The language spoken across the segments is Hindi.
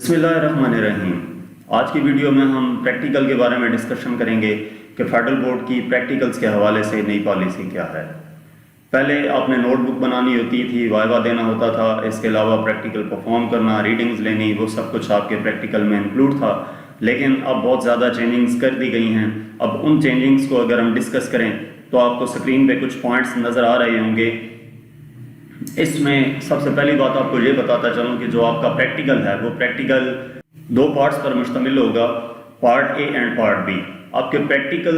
बिस्मिल्लाहिर्रहमानिर्रहीम। आज की वीडियो में हम प्रैक्टिकल के बारे में डिस्कशन करेंगे कि फेडरल बोर्ड की प्रैक्टिकल्स के हवाले से नई पॉलिसी क्या है। पहले आपने नोटबुक बनानी होती थी, वाइवा देना होता था, इसके अलावा प्रैक्टिकल परफॉर्म करना, रीडिंग्स लेनी, वो सब कुछ आपके प्रैक्टिकल में इंक्लूड था। लेकिन अब बहुत ज़्यादा चेंजिंग्स कर दी गई हैं। अब उन चेंजिंग्स को अगर हम डिस्कस करें तो आपको स्क्रीन पे कुछ पॉइंट्स नज़र आ रहे होंगे। इसमें सबसे पहली बात आपको ये बताता चलूँ कि जो आपका प्रैक्टिकल है वो प्रैक्टिकल दो पार्ट्स पर मुश्तमिल होगा, part A and part B. आपके प्रैक्टिकल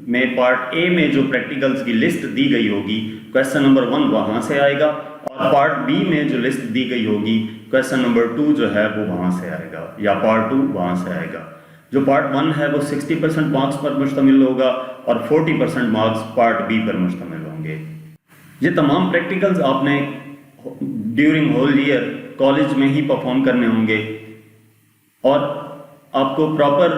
में पार्ट ए में जो प्रैक्टिकल्स की लिस्ट दी गई होगी, क्वेश्चन नंबर 1 वहाँ से आएगा, और पार्ट बी में जो लिस्ट दी गई होगी, क्वेश्चन नंबर 2 जो है वो वहाँ से आएगा, या पार्ट 2 वहाँ से आएगा। जो पार्ट 1 है वो 60% मार्क्स पर मुश्तमिल होगा और 40% मार्क्स पार्ट बी पर मुश्तमिल होंगे। ये तमाम प्रैक्टिकल्स आपने ड्यूरिंग होल ईयर कॉलेज में ही परफॉर्म करने होंगे, और आपको प्रॉपर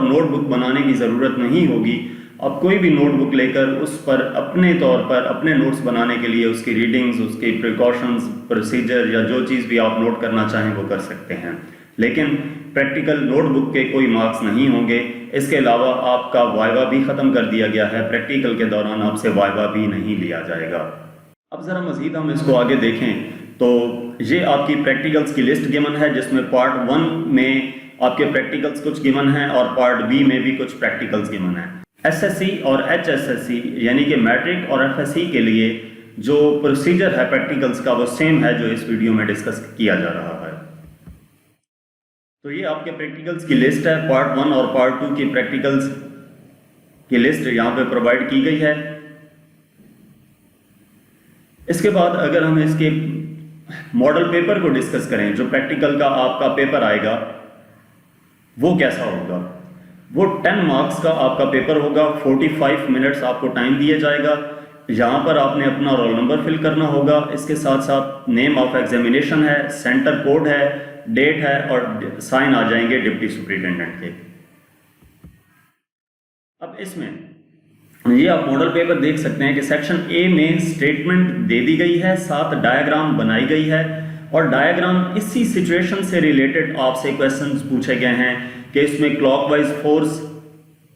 नोटबुक बनाने की ज़रूरत नहीं होगी। आप कोई भी नोटबुक लेकर उस पर अपने तौर पर अपने नोट्स बनाने के लिए उसकी रीडिंग्स, उसके प्रिकॉशंस, प्रोसीजर या जो चीज़ भी आप नोट करना चाहें वो कर सकते हैं। लेकिन प्रैक्टिकल नोटबुक के कोई मार्क्स नहीं होंगे। इसके अलावा आपका वाइवा भी ख़त्म कर दिया गया है। प्रैक्टिकल के दौरान आपसे वाइवा भी नहीं लिया जाएगा। अब ज़रा मज़ीद हम इसको आगे देखें तो ये आपकी प्रैक्टिकल्स की लिस्ट गिवन है, जिसमें पार्ट 1 में आपके प्रैक्टिकल्स कुछ गिवन हैं और पार्ट बी में भी कुछ प्रैक्टिकल्स गिवन हैं। एसएससी और एचएसएससी यानी कि मैट्रिक और एफएससी के लिए जो प्रोसीजर है प्रैक्टिकल्स का वो सेम है जो इस वीडियो में डिस्कस किया जा रहा है। तो ये आपके प्रैक्टिकल्स की लिस्ट है। पार्ट 1 और पार्ट 2 की प्रैक्टिकल्स की लिस्ट यहाँ पे प्रोवाइड की गई है। इसके बाद अगर हम इसके मॉडल पेपर को डिस्कस करें, जो प्रैक्टिकल का आपका पेपर आएगा वो कैसा होगा। वो 10 मार्क्स का आपका पेपर होगा। 45 मिनट्स आपको टाइम दिया जाएगा। यहाँ पर आपने अपना रोल नंबर फिल करना होगा। इसके साथ साथ नेम ऑफ एग्जामिनेशन है, सेंटर कोड है, डेट है और साइन आ जाएंगे डिप्टी सुपरिटेंडेंट के। अब इसमें ये आप मॉडल पेपर देख सकते हैं कि सेक्शन ए में स्टेटमेंट दे दी गई है, साथ डायग्राम बनाई गई है, और डायग्राम इसी सिचुएशन से रिलेटेड आपसे क्वेश्चंस पूछे गए हैं कि इसमें क्लॉकवाइज फोर्स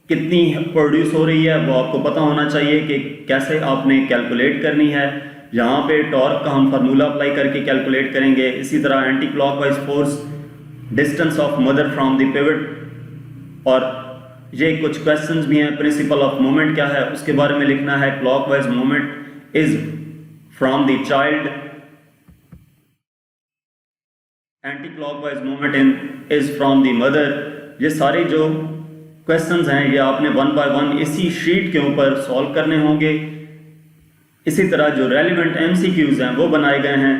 कितनी प्रोड्यूस हो रही है, वो आपको पता होना चाहिए कि कैसे आपने कैलकुलेट करनी है। यहाँ पे टॉर्क का हम फार्मूला अप्लाई करके कैलकुलेट करेंगे। इसी तरह anti clockwise force, distance of mother from the pivot, और ये कुछ क्वेश्चंस भी हैं। प्रिंसिपल ऑफ मोमेंट क्या है उसके बारे में लिखना है। Clockwise moment is from the child, anti clockwise moment is from the mother. ये सारे जो क्वेश्चंस हैं ये आपने 1 बाय 1 इसी शीट के ऊपर सॉल्व करने होंगे। इसी तरह जो रेलिवेंट एमसीक्यूज हैं वो बनाए गए हैं।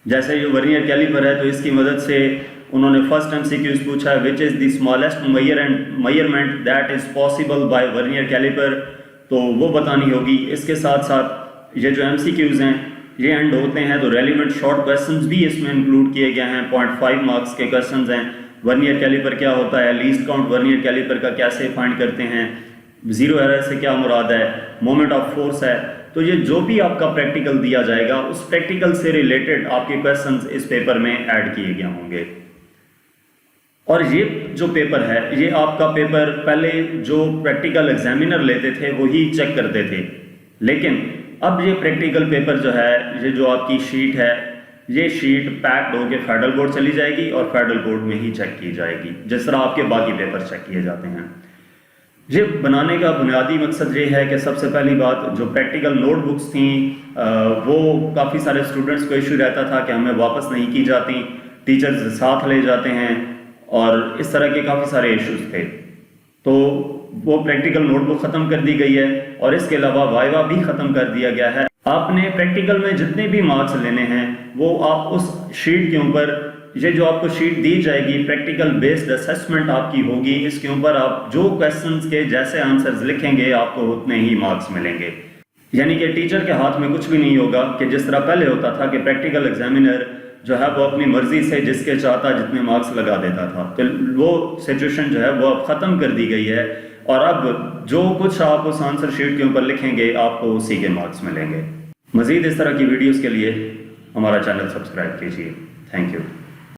जैसे ये वर्नियर कैलिपर है तो इसकी मदद से उन्होंने फर्स्ट एमसीक्यूज पूछा है, which is the smallest measurement that is possible by vernier caliper, तो वो बतानी होगी। इसके साथ साथ ये जो एमसीक्यूज हैं ये एंड होते हैं तो रेलिवेंट शॉर्ट क्वेश्चंस भी इसमें इंक्लूड किए गए हैं। 0.5 मार्क्स के क्वेश्चंस हैं। वर्नियर कैलिपर क्या होता है, लीस्ट काउंट वर्नियर कैलिपर का कैसे फाइंड करते हैं, जीरो एरर से क्या मुराद है, मोमेंट ऑफ फोर्स है। तो ये जो भी आपका प्रैक्टिकल दिया जाएगा उस प्रैक्टिकल से रिलेटेड आपके क्वेश्चंस इस पेपर में ऐड किए गए होंगे। और ये जो पेपर है ये आपका पेपर पहले जो प्रैक्टिकल एग्जामिनर लेते थे वही चेक करते थे, लेकिन अब ये प्रैक्टिकल पेपर जो है, ये जो आपकी शीट है, ये शीट पैक्ड होकर फेडरल बोर्ड चली जाएगी और फेडरल बोर्ड में ही चेक की जाएगी, जिस तरह आपके बाकी पेपर चेक किए जाते हैं। ये बनाने का बुनियादी मकसद ये है कि सबसे पहली बात, जो प्रैक्टिकल नोटबुक्स थी वो काफ़ी सारे स्टूडेंट्स को इशू रहता था कि हमें वापस नहीं की जाती, टीचर्स साथ ले जाते हैं, और इस तरह के काफ़ी सारे इश्यूज थे। तो वो प्रैक्टिकल नोटबुक ख़त्म कर दी गई है, और इसके अलावा वाइवा भी ख़त्म कर दिया गया है। आपने प्रैक्टिकल में जितने भी मार्क्स लेने हैं वो आप उस शीट के ऊपर, ये जो आपको शीट दी जाएगी प्रैक्टिकल बेस्ड असेसमेंट आपकी होगी, इसके ऊपर आप जो क्वेश्चंस के जैसे आंसर्स लिखेंगे आपको उतने ही मार्क्स मिलेंगे। यानी कि टीचर के हाथ में कुछ भी नहीं होगा कि जिस तरह पहले होता था कि प्रैक्टिकल एग्जामिनर जो है वो अपनी मर्जी से जिसके चाहता जितने मार्क्स लगा देता था। तो वो सिचुएशन जो है वो अब ख़त्म कर दी गई है, और अब जो कुछ आप उस आंसर शीट के ऊपर लिखेंगे आपको उसी के मार्क्स मिलेंगे। मज़ीद इस तरह की वीडियोस के लिए हमारा चैनल सब्सक्राइब कीजिए। Thank you.